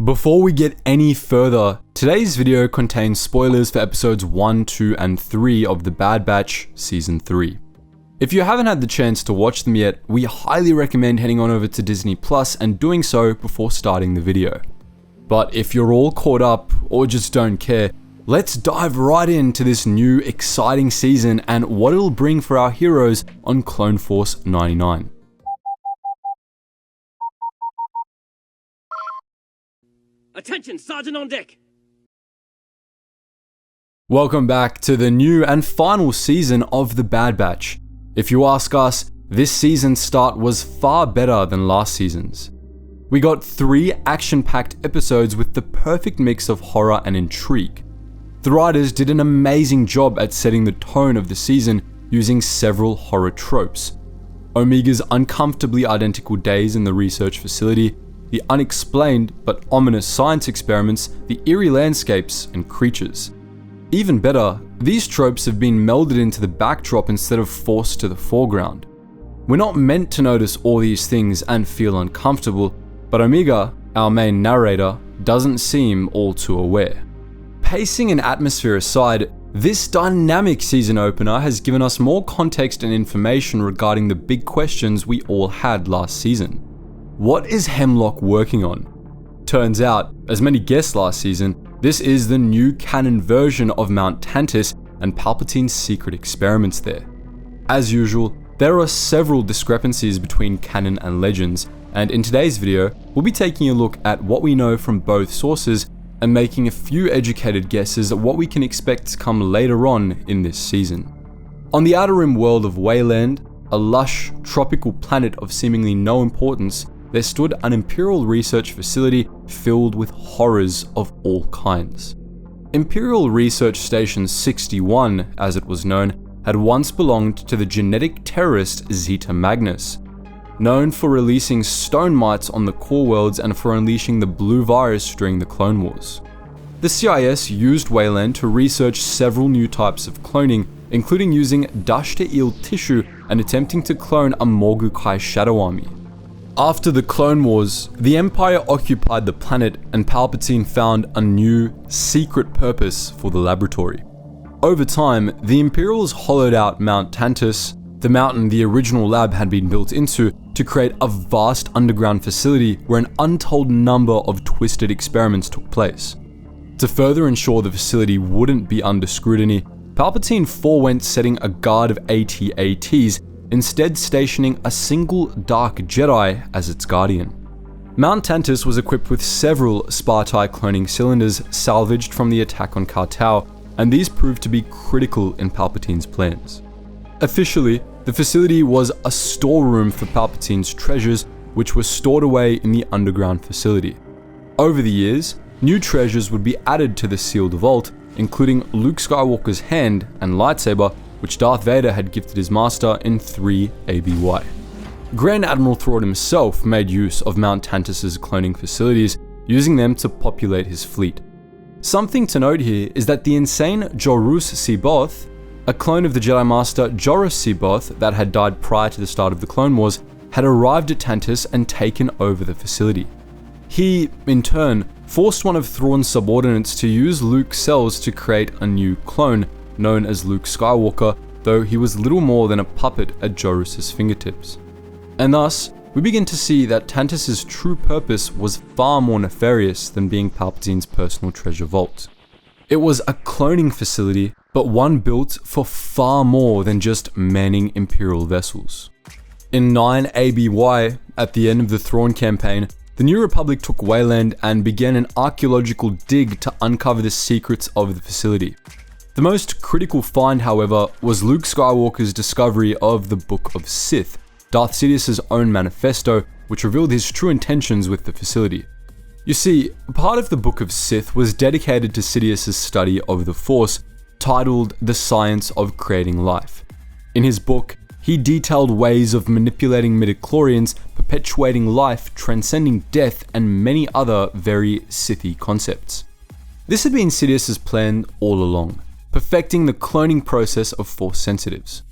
Before we get any further, today's video contains spoilers for episodes 1, 2, and 3 of The Bad Batch Season 3. If you haven't had the chance to watch them yet, we highly recommend heading on over to Disney Plus and doing so before starting the video. But if you're all caught up or just don't care, let's dive right into this new exciting season and what it'll bring for our heroes on Clone Force 99. Attention, Sergeant on deck! Welcome back to the new and final season of The Bad Batch. If you ask us, this season's start was far better than last season's. We got 3 action-packed episodes with the perfect mix of horror and intrigue. The writers did an amazing job at setting the tone of the season using several horror tropes. Omega's uncomfortably identical days in the research facility, the unexplained but ominous science experiments, the eerie landscapes and creatures. Even better, these tropes have been melded into the backdrop instead of forced to the foreground. We're not meant to notice all these things and feel uncomfortable, but Omega, our main narrator, doesn't seem all too aware. Pacing and atmosphere aside, this dynamic season opener has given us more context and information regarding the big questions we all had last season. What is Hemlock working on? Turns out, as many guessed last season, this is the new canon version of Mount Tantiss and Palpatine's secret experiments there. As usual, there are several discrepancies between canon and legends, and in today's video, we'll be taking a look at what we know from both sources and making a few educated guesses at what we can expect to come later on in this season. On the Outer Rim world of Wayland, a lush, tropical planet of seemingly no importance, there stood an Imperial research facility filled with horrors of all kinds. Imperial Research Station 61, as it was known, had once belonged to the genetic terrorist Zeta Magnus, known for releasing stone mites on the core worlds and for unleashing the blue virus during the Clone Wars. The CIS used Wayland to research several new types of cloning, including using Dashta eel tissue and attempting to clone a Morgukai shadow army. After the Clone Wars, the Empire occupied the planet and Palpatine found a new, secret purpose for the laboratory. Over time, the Imperials hollowed out Mount Tantiss, the mountain the original lab had been built into, to create a vast underground facility where an untold number of twisted experiments took place. To further ensure the facility wouldn't be under scrutiny, Palpatine forewent setting a guard of AT-ATs, instead stationing a single Dark Jedi as its guardian. Mount Tantiss was equipped with several Spartai cloning cylinders salvaged from the attack on Kartau, and these proved to be critical in Palpatine's plans. Officially, the facility was a storeroom for Palpatine's treasures, which were stored away in the underground facility. Over the years, new treasures would be added to the sealed vault, including Luke Skywalker's hand and lightsaber, which Darth Vader had gifted his master in 3 ABY. Grand Admiral Thrawn himself made use of Mount Tantiss' cloning facilities, using them to populate his fleet. Something to note here is that the insane Jorus C'baoth, a clone of the Jedi Master Joruus C'baoth that had died prior to the start of the Clone Wars, had arrived at Tantiss and taken over the facility. He, in turn, forced one of Thrawn's subordinates to use Luke's cells to create a new clone, known as Luke Skywalker, though he was little more than a puppet at Jorus' fingertips. And thus, we begin to see that Tantiss' true purpose was far more nefarious than being Palpatine's personal treasure vault. It was a cloning facility, but one built for far more than just manning Imperial vessels. In 9 ABY, at the end of the Thrawn campaign, the New Republic took Wayland and began an archaeological dig to uncover the secrets of the facility. The most critical find, however, was Luke Skywalker's discovery of the Book of Sith, Darth Sidious's own manifesto, which revealed his true intentions with the facility. You see, part of the Book of Sith was dedicated to Sidious's study of the Force, titled The Science of Creating Life. In his book, he detailed ways of manipulating midichlorians, perpetuating life, transcending death, and many other very Sithy concepts. This had been Sidious's plan all along, perfecting the cloning process of Force sensitives.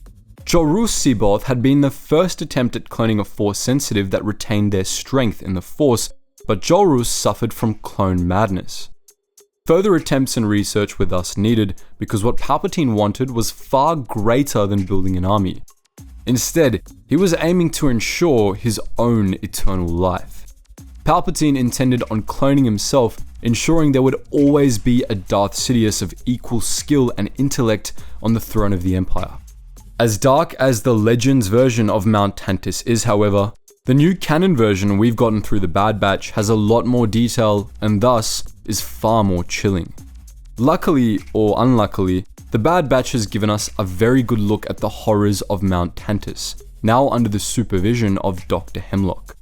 Jorus C'baoth had been the first attempt at cloning a Force sensitive that retained their strength in the Force, but Jolrus suffered from clone madness. Further attempts and research were thus needed because what Palpatine wanted was far greater than building an army. Instead, he was aiming to ensure his own eternal life. Palpatine intended on cloning himself, ensuring there would always be a Darth Sidious of equal skill and intellect on the throne of the Empire. As dark as the Legends version of Mount Tantiss is, however, the new canon version we've gotten through the Bad Batch has a lot more detail and thus is far more chilling. Luckily or unluckily, the Bad Batch has given us a very good look at the horrors of Mount Tantiss, now under the supervision of Dr. Hemlock.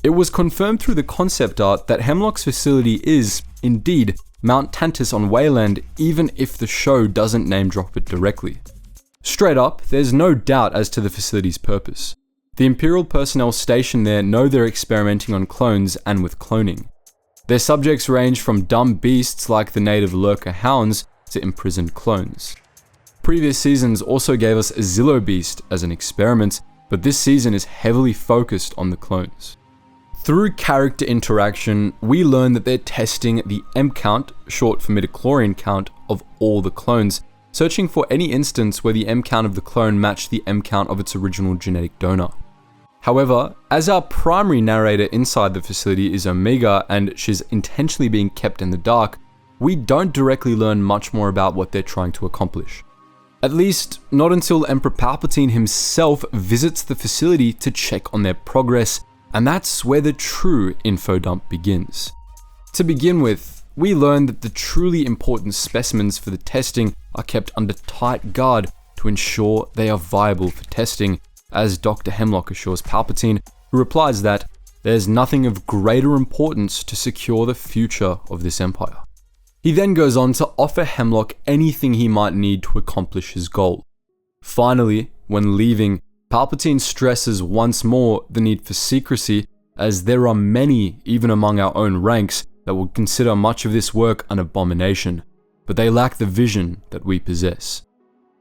It was confirmed through the concept art that Hemlock's facility is, indeed, Mount Tantiss on Wayland, even if the show doesn't name drop it directly. Straight up, there's no doubt as to the facility's purpose. The Imperial personnel stationed there know they're experimenting on clones and with cloning. Their subjects range from dumb beasts like the native lurker hounds to imprisoned clones. Previous seasons also gave us a Zillo beast as an experiment, but this season is heavily focused on the clones. Through character interaction, we learn that they're testing the M count, short for midichlorian count, of all the clones, searching for any instance where the M count of the clone matched the M count of its original genetic donor. However, as our primary narrator inside the facility is Omega and she's intentionally being kept in the dark, we don't directly learn much more about what they're trying to accomplish. At least, not until Emperor Palpatine himself visits the facility to check on their progress, and that's where the true info dump begins. To begin with, we learn that the truly important specimens for the testing are kept under tight guard to ensure they are viable for testing, as Dr. Hemlock assures Palpatine, who replies that there's nothing of greater importance to secure the future of this empire. He then goes on to offer Hemlock anything he might need to accomplish his goal. Finally, when leaving, Palpatine stresses once more the need for secrecy, as there are many, even among our own ranks, that would consider much of this work an abomination, but they lack the vision that we possess.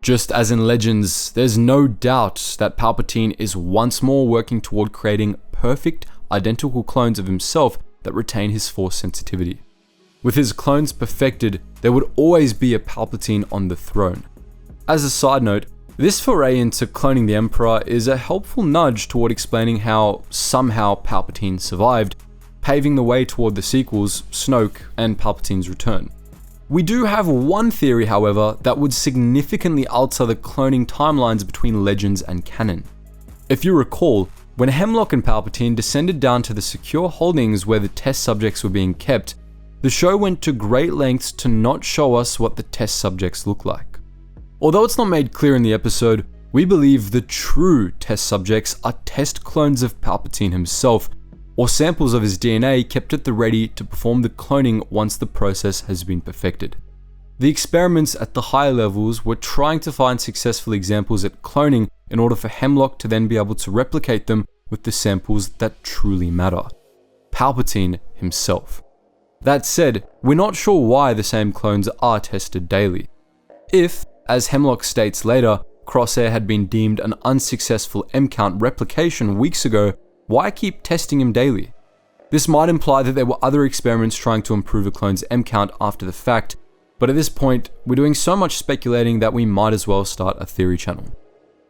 Just as in Legends, there's no doubt that Palpatine is once more working toward creating perfect, identical clones of himself that retain his Force sensitivity. With his clones perfected, there would always be a Palpatine on the throne. As a side note, this foray into cloning the Emperor is a helpful nudge toward explaining how somehow Palpatine survived, paving the way toward the sequels, Snoke, and Palpatine's return. We do have one theory, however, that would significantly alter the cloning timelines between Legends and Canon. If you recall, when Hemlock and Palpatine descended down to the secure holdings where the test subjects were being kept, the show went to great lengths to not show us what the test subjects look like. Although it's not made clear in the episode, we believe the true test subjects are test clones of Palpatine himself, or samples of his DNA kept at the ready to perform the cloning once the process has been perfected. The experiments at the higher levels were trying to find successful examples at cloning in order for Hemlock to then be able to replicate them with the samples that truly matter. Palpatine himself. That said, we're not sure why the same clones are tested daily. If, as Hemlock states later, Crosshair had been deemed an unsuccessful M-count replication weeks ago, why keep testing him daily? This might imply that there were other experiments trying to improve a clone's M-count after the fact, but at this point, we're doing so much speculating that we might as well start a theory channel.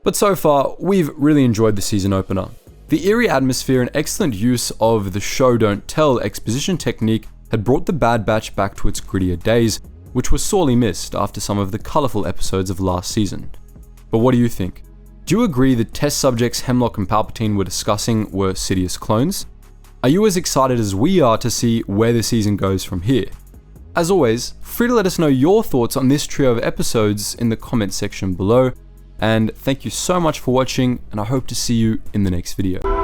But so far, we've really enjoyed the season opener. The eerie atmosphere and excellent use of the show don't tell exposition technique had brought the Bad Batch back to its grittier days, which was sorely missed after some of the colourful episodes of last season. But what do you think? Do you agree the test subjects Hemlock and Palpatine were discussing were Sidious clones? Are you as excited as we are to see where the season goes from here? As always, free to let us know your thoughts on this trio of episodes in the comment section below, and thank you so much for watching, and I hope to see you in the next video.